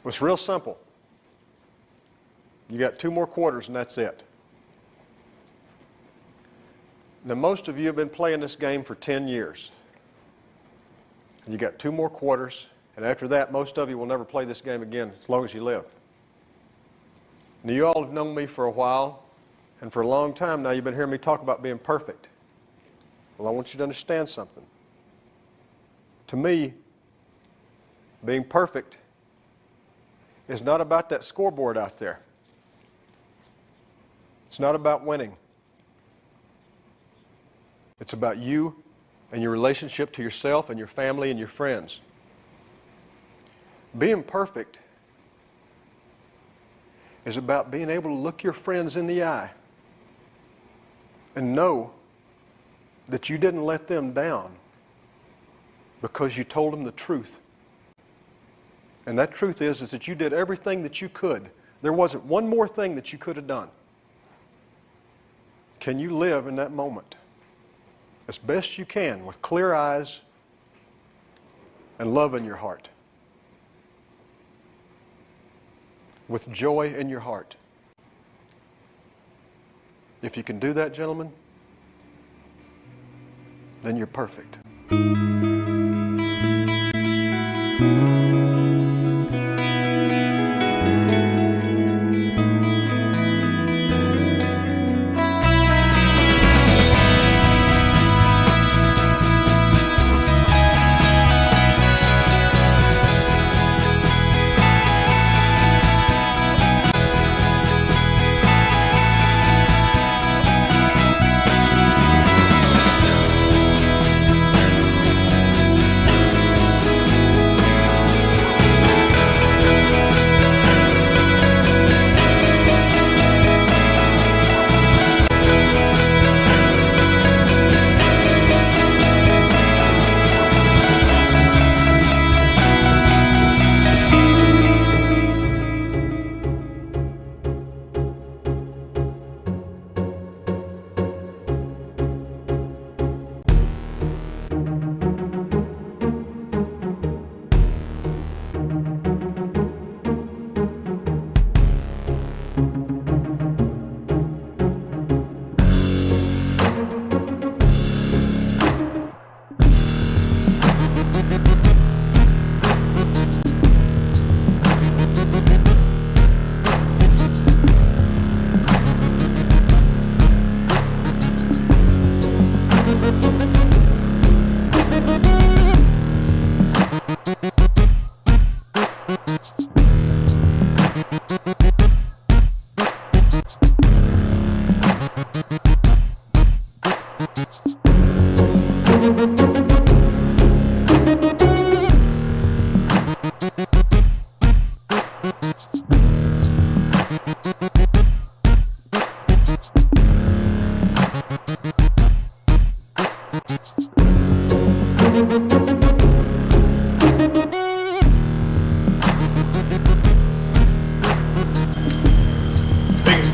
It's real simple. You got 2 more quarters and that's it. Now, most of you have been playing this game for 10 years. And you got 2 more quarters, and after that, most of you will never play this game again as long as you live. Now, you all have known me for a while, and for a long time now, you've been hearing me talk about being perfect. Well, I want you to understand something. To me, being perfect is not about that scoreboard out there. It's not about winning. It's about you and your relationship to yourself and your family and your friends. Being perfect is about being able to look your friends in the eye and know that you didn't let them down because you told them the truth. And that truth is that you did everything that you could. There wasn't one more thing that you could have done. Can you live in that moment as best you can with clear eyes and love in your heart? With joy in your heart. If you can do that, gentlemen, then you're perfect.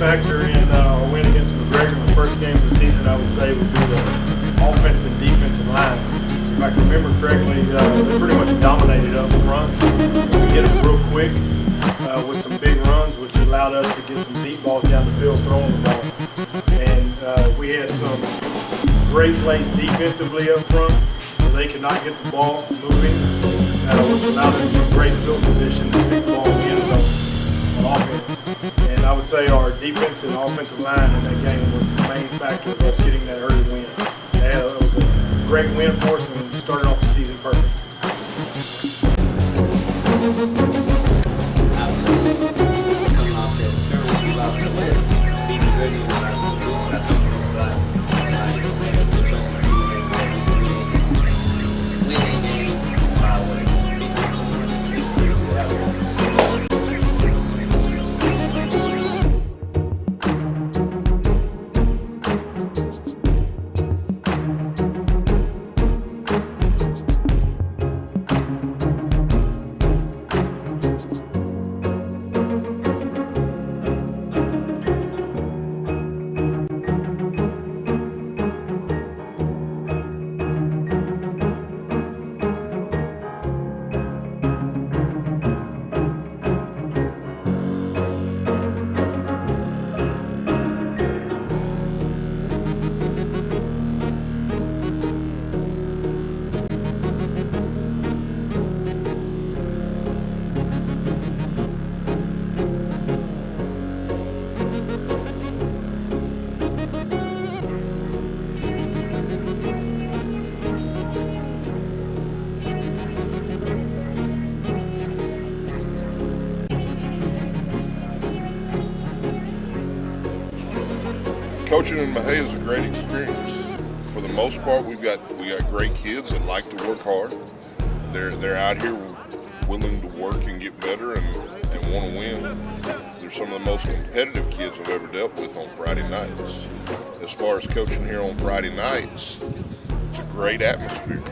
Factor in our win against McGregor in the first game of the season, I would say, would be the offensive and defensive line. If I can remember correctly, they pretty much dominated up front. We hit them real quick with some big runs, which allowed us to get some deep balls down the field throwing the ball. And we had some great plays defensively up front, so they could not get the ball moving, which allowed us to get great field position to stick the ball in the end zone on offense. And I would say our defense and offensive line in that game was the main factor of us getting that early win. It was a great win for us and started off the season perfect. Coming off that skirmish, we lost the West, beating Goody and boosting our confidence a lot. And that's been trusting our defense and win that game by what? 50. Coaching in Mexia is a great experience. For the most part, we got great kids that like to work hard. They're out here willing to work and get better and want to win. They're some of the most competitive kids I've ever dealt with on Friday nights. As far as coaching here on Friday nights, it's a great atmosphere.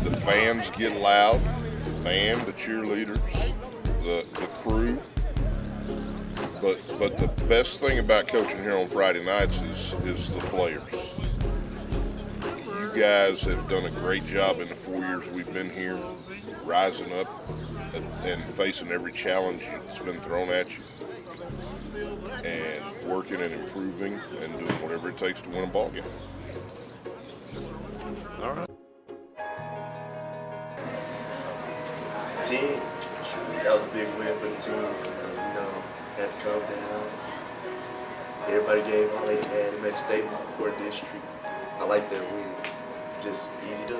The fans get loud, the band, the cheerleaders, the crew. But the best thing about coaching here on Friday nights is the players. You guys have done a great job in the 4 years we've been here, rising up and facing every challenge that's been thrown at you, and working and improving and doing whatever it takes to win a ball game. All right. Team, that was a big win for the team. Had to come down. Everybody gave all they had and made a statement for the district. I like that win. Just easy to.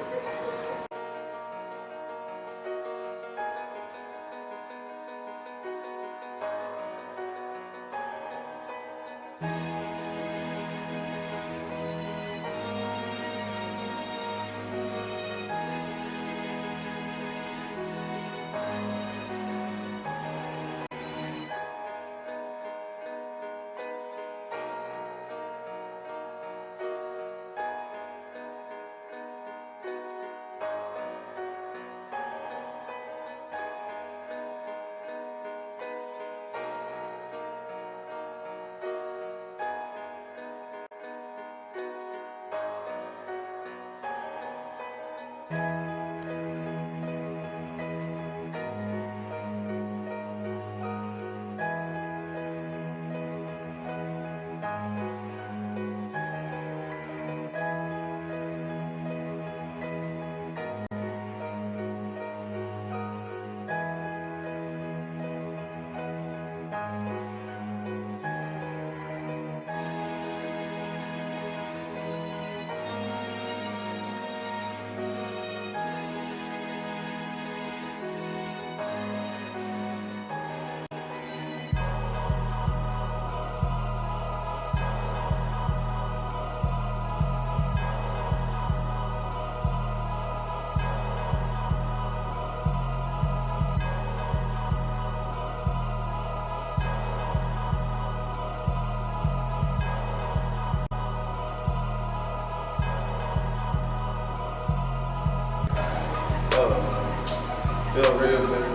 Felt real good.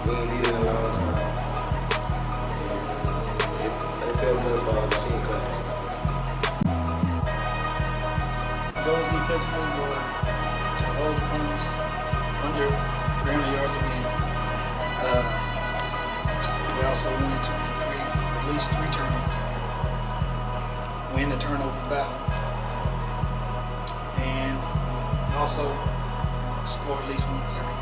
We ain't beat in a long time. And it felt good for all the senior class. Goals defensively were to hold opponents under 300 yards a game. We also wanted to create at least 3 turnovers a game. Win the turnover battle. And also score at least once every game.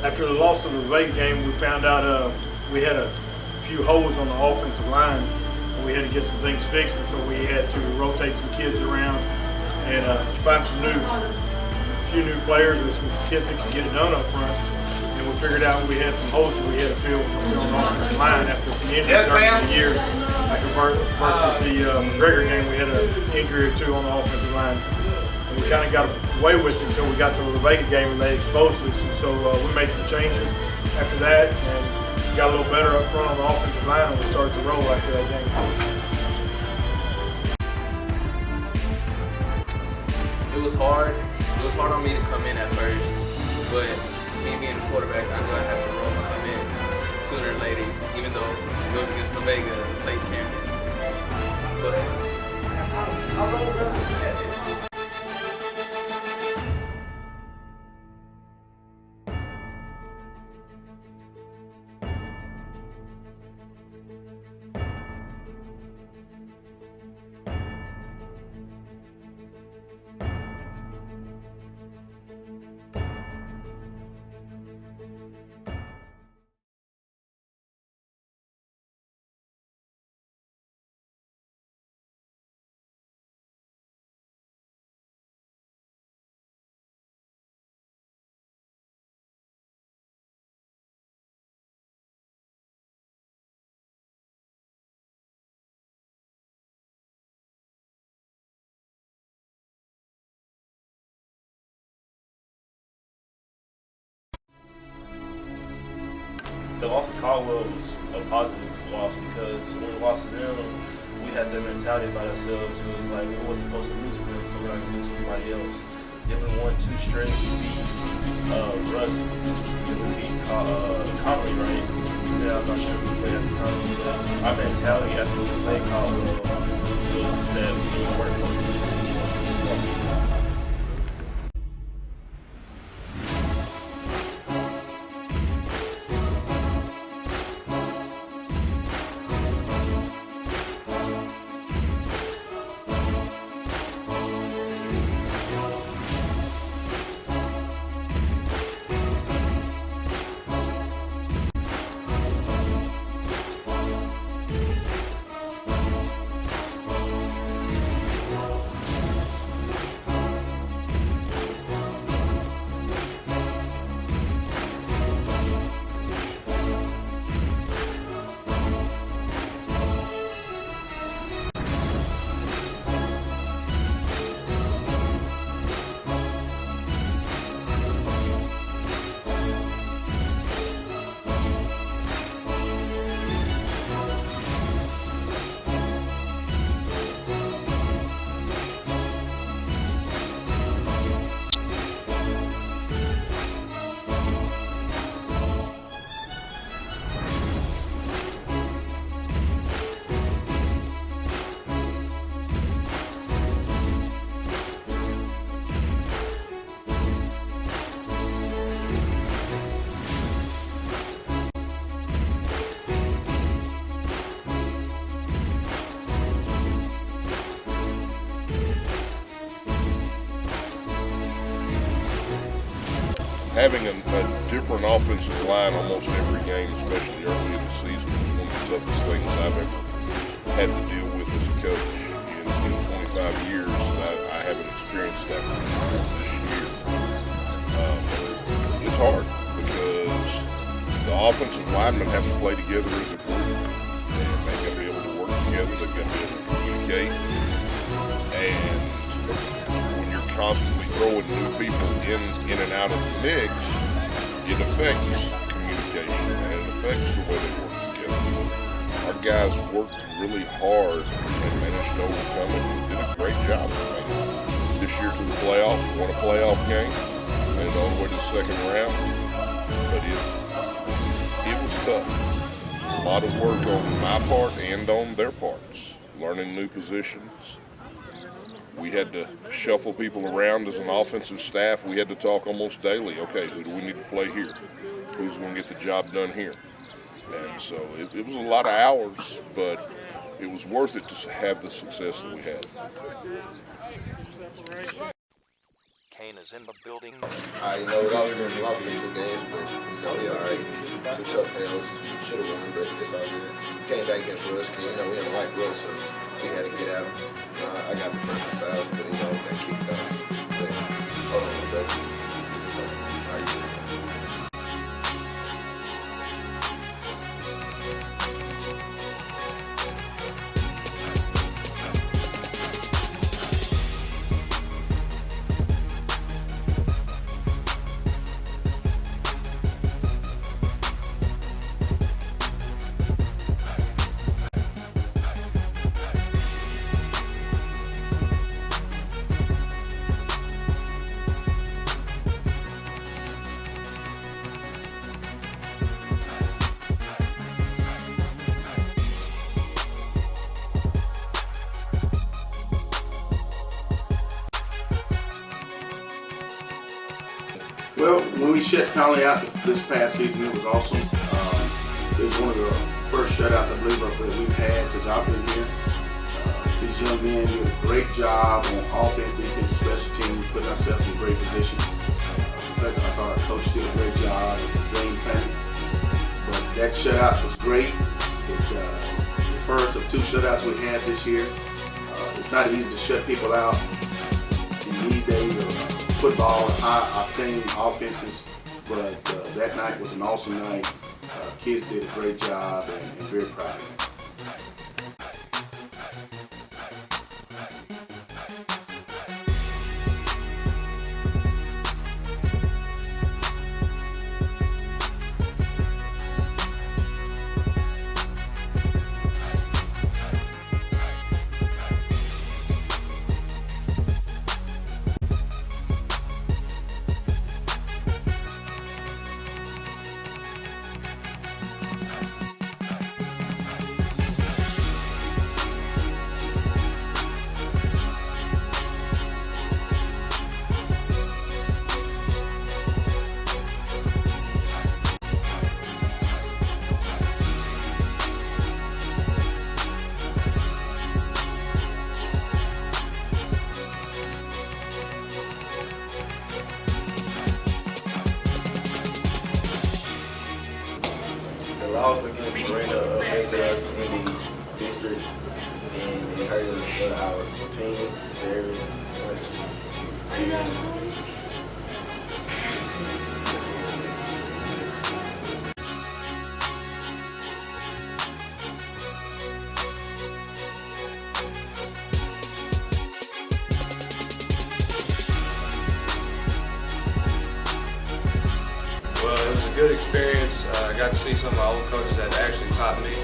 After the loss of the Vega game, we found out we had a few holes on the offensive line, and we had to get some things fixed, and so we had to rotate some kids around and find some few new players or some kids that could get it done up front. And we figured out we had some holes that we had to fill on the offensive line after some injuries early in the year. Like versus the McGregor game, we had an injury or two on the offensive line. And we kind of got away with it until we got to the Vega game and they exposed us. And so we made some changes after that and got a little better up front on the offensive line and we started to roll after that game. It was hard. It was hard on me to come in at first, but me being a quarterback, I knew I had to roll and come in sooner or later, even though it was against La Vega, the state champions. But I rolled up. The loss of Caldwell was a positive loss because when we lost to them, we had that mentality about ourselves. It was like we wasn't supposed to lose to them, so we're not going to lose to anybody else. Then we won 2 straight. We beat Russ. Then we beat Conley, right? Yeah, I'm not sure if we played after Conley, but our mentality after we played Caldwell was that we weren't supposed to lose. Having a different offensive line almost every game, especially early in the season, was one of the toughest things I've ever had to deal with as a coach. In 25 years, I haven't experienced that this year. It's hard because the offensive linemen have to play together as a group, and they've got to be able to work together. They've got to be able to communicate, and when you're constantly throwing new people in and out of the mix, it affects communication and it affects the way they work together. Our guys worked really hard and managed to overcome it and did a great job. This year to the playoffs, won a playoff game, made it all the way to the second round, but it was tough. It was a lot of work on my part and on their parts, learning new positions. We had to shuffle people around as an offensive staff. We had to talk almost daily. Okay, who do we need to play here? Who's going to get the job done here? And so it was a lot of hours, but it was worth it to have the success that we had. Kane is in the building. We lost in 2 games, but we all right. 2 tough games. Should have won, but it's all good. Came back against Russ, we didn't like Russ, so we had to get out. I got the personal fouls, but got kicked out. But, hold on, all right. when we shut Conley out this past season, it was awesome. It was one of the first shutouts I believe that we've had since I've been here. These young men did a great job on offense, defense, and special teams, putting ourselves in a great position. I thought our coach did a great job of game planning. But that shutout was great. The first of 2 shutouts we had this year. It's not easy to shut people out in these days of football and high-octane offenses, but that night was an awesome night. Kids did a great job and very proud of them. Lost against Marina affected us in the district, and it hurt our team very much. Well, it was a good experience. I got to see some of my old coaches that actually taught me.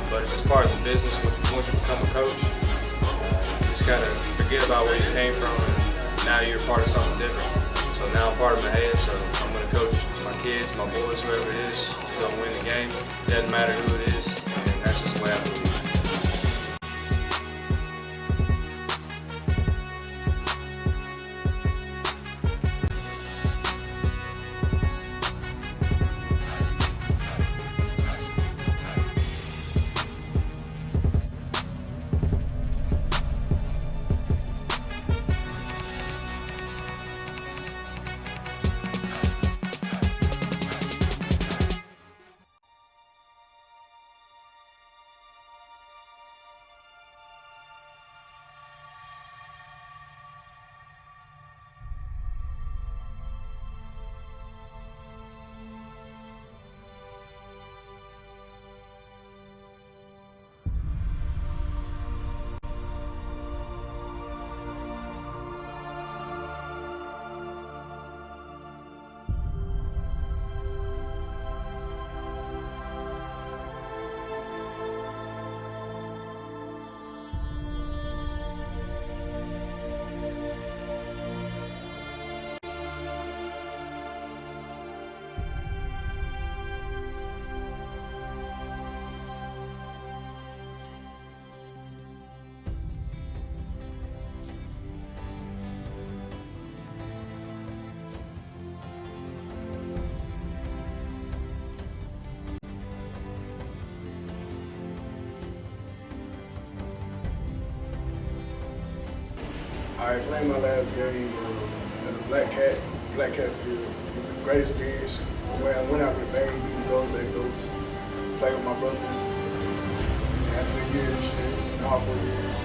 But it's just part of the business. Once you become a coach, you just got to forget about where you came from, and now you're part of something different. So now I'm part of my head, so I'm going to coach my kids, my boys, whoever it is, to go win the game. Doesn't matter who it is, and that's just the way I believe. All right, playing my last game as a Black Cat field. It was a great experience. I went out with a bang, beating those big goats, played with my brothers. Had a good year this year, all 4 years.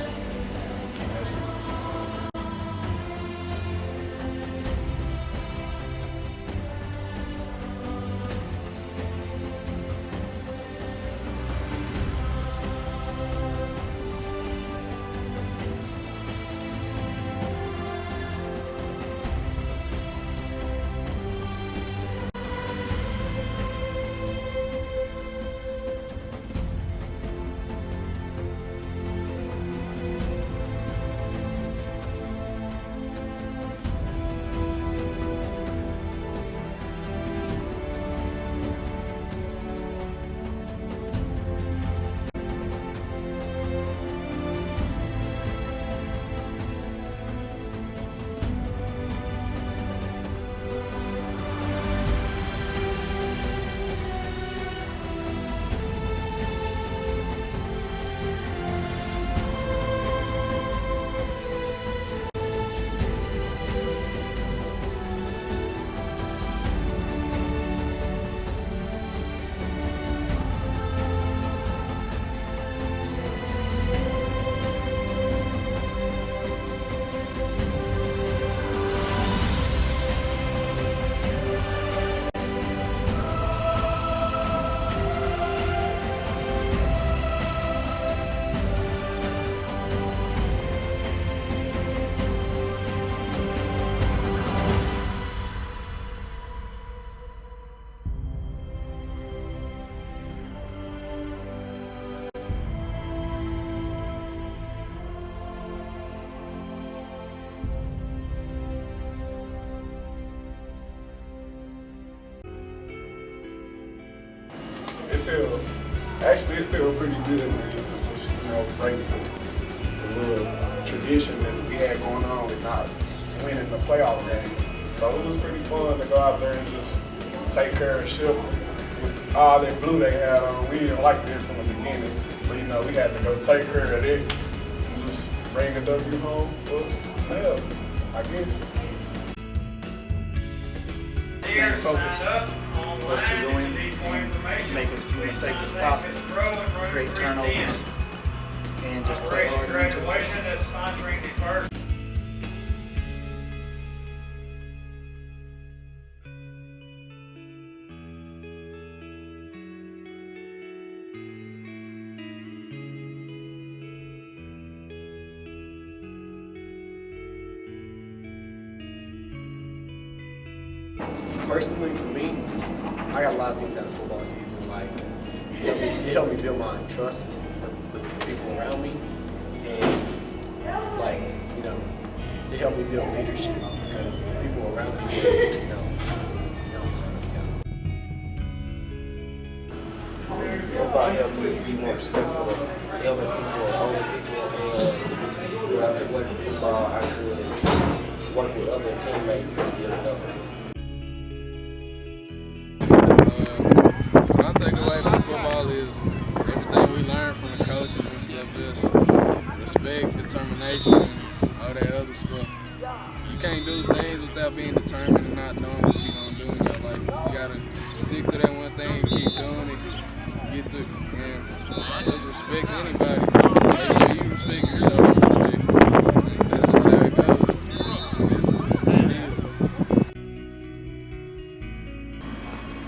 That's it. it feels pretty good, man, to just, break the little tradition that we had going on with not winning the playoff game. So it was pretty fun to go out there and just take care of ship with all that blue they had on. We didn't like it from the beginning. So, we had to go take care of it and just bring a W home for hell, I guess. Main focus was to go in and make as few mistakes as possible, create turnovers, and just play hard into the field. Personally, for me, I got a lot of things out of football season. Like, it helped me build my trust with the people around me, and it helped me build leadership because the people around me, what I'm saying? Football helped me to be more respectful of elder people, older people, and when I took away from football, I could work with other teammates as young adults. What I take away from football is everything we learn from the coaches and stuff, just respect, determination, and all that other stuff. You can't do things without being determined and not knowing what you're going to do in your life. You got to stick to that one thing and keep doing it, get through, and just respect anybody. Make sure you respect and show them respect. That's just how it goes. It's what it is.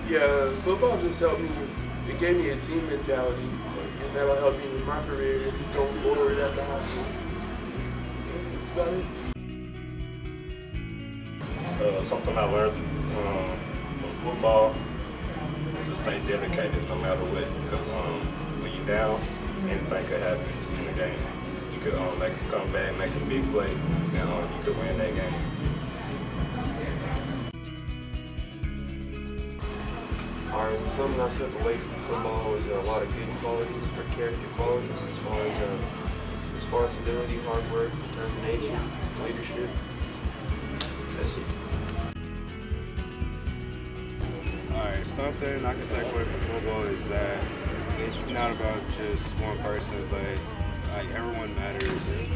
Yeah, football just helped me. It gave me a team mentality, and that'll help me in my career going forward after high school. Yeah, that's about it. Something I learned from football is to stay dedicated no matter what. Because when you're down, anything could happen in the game. You could make a comeback, make a big play, and you could win that game. Alright, something I took away from football was a lot of good qualities or character qualities as far as responsibility, hard work, determination, leadership. That's it. Alright, something I can take away from football is that it's not about just one person, but everyone matters, and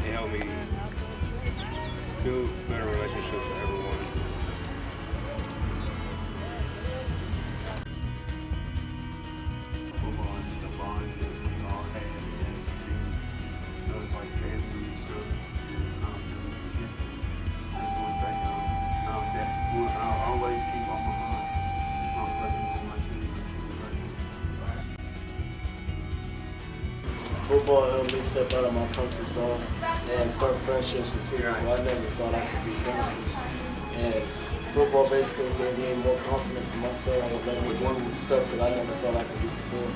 it helped me build better relationships with everyone. Football helped me step out of my comfort zone and start friendships with people who I never thought I could be friends with. And football basically gave me more confidence in myself and let me do stuff that I never thought I could do before.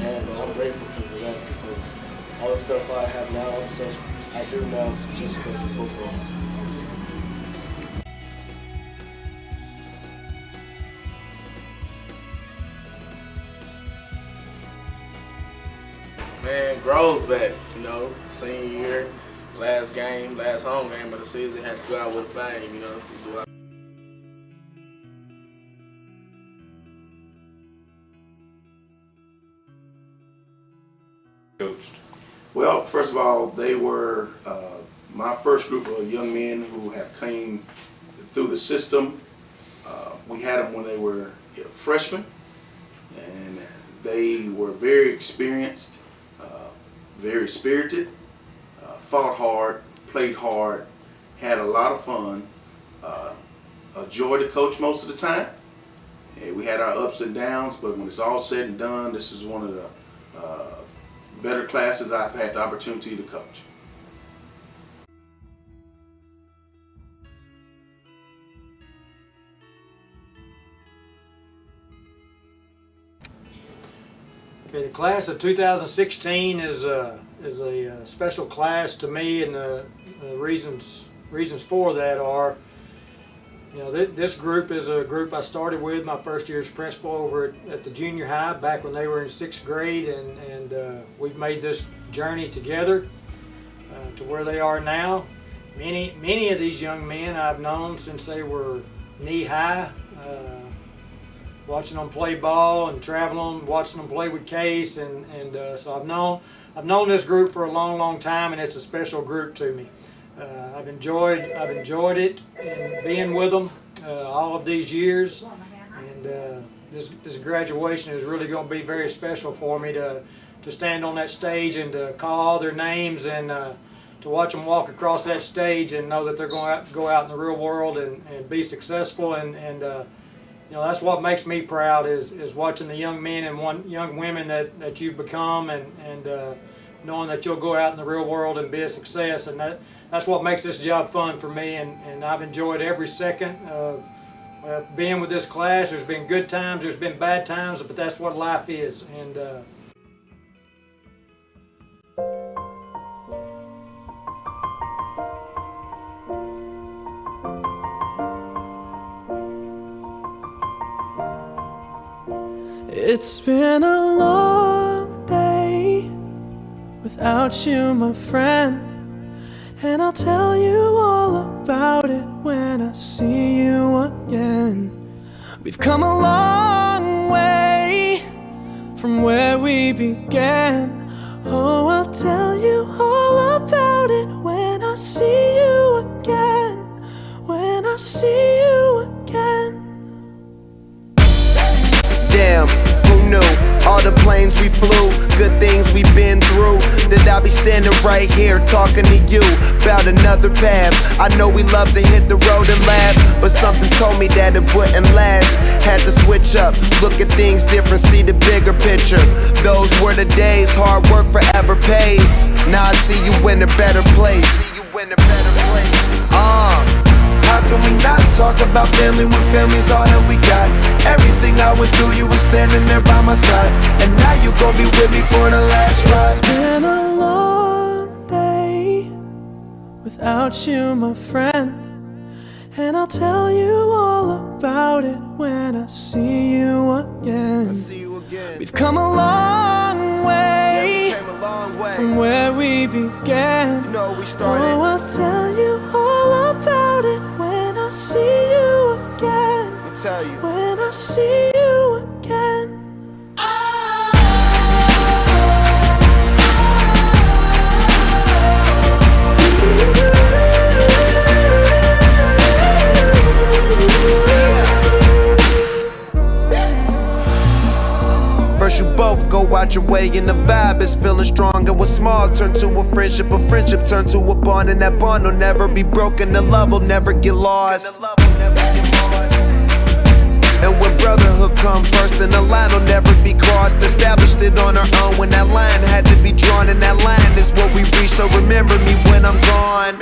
And I'm grateful because of that, because all the stuff I have now, all the stuff I do now is just because of football. Man, Groves back, senior year, last home game of the season, had to go out with a bang, Well, first of all, they were my first group of young men who have came through the system. We had them when they were freshmen, and they were very experienced, very spirited, fought hard, played hard, had a lot of fun, a joy to coach most of the time. And we had our ups and downs, but when it's all said and done, this is one of the better classes I've had the opportunity to coach. The class of 2016 is a special class to me, and the reasons for that are You know, this group is a group I started with my first year as principal over at the junior high back when they were in 6th grade, and we've made this journey together to where they are now. Many of these young men I've known since they were knee high, watching them play ball and traveling, watching them play with Case, and so I've known this group for a long time, and it's a special group to me. I've enjoyed it and being with them all of these years, and this graduation is really going to be very special for me to stand on that stage and to call all their names and to watch them walk across that stage and know that they're going to go out in the real world and be successful, and you know, that's what makes me proud is watching the young men and young women that you've become, and knowing that you'll go out in the real world and be a success, and that's what makes this job fun for me, and I've enjoyed every second of being with this class. There's been good times, there's been bad times, but that's what life is. And it's been a long day without you, my friend, and I'll tell you all about it when I see you again. We've come a long way from where we began. Oh, I'll tell you all about it when I see you again. When I see you again. Damn, who knew? All the planes we flew, good things we've been through. That I'll be standing right here talking to you about another path. I know we love to hit the road and laugh, but something told me that it wouldn't last. Had to switch up, look at things different, see the bigger picture. Those were the days, hard work forever pays. Now I see you in a better place. How can we not talk about family when family's all that we got? Everything I went through, you were standing there by my side, and now you gon' be with me for the last ride. It's been a long day without you, my friend, and I'll tell you all about it when I see you again. We've come a long way, from where we began. Oh, I'll tell you all about it when I see you again. When I see you again. First you both go out your way and the vibe is feeling strong, and what's small turn to a friendship turn to a bond, and that bond will never be broken, the love will never get lost. And when brotherhood come first, then the line will never be crossed. Established it on our own when that line had to be drawn, and that line is what we reach, so remember me when I'm gone.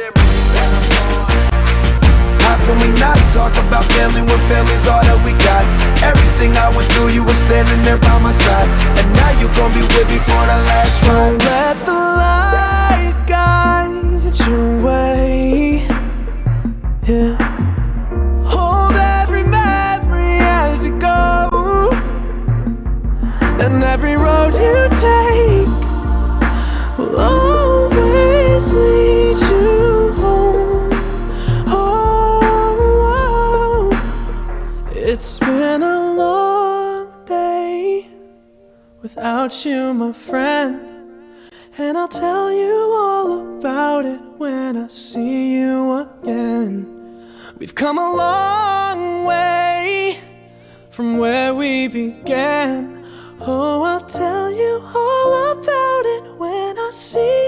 How can we not talk about family when family's all that we got? Everything I went through, you were standing there by my side, and now you gon' be with me for the last ride. Let the light guide your way. Yeah. Hold every memory as you go, and every road you take will always lead you home. It's been a long day without you, my friend, and I'll tell you all about it when I see you again. We've come a long way from where we began. Oh, I'll tell you all about it when I see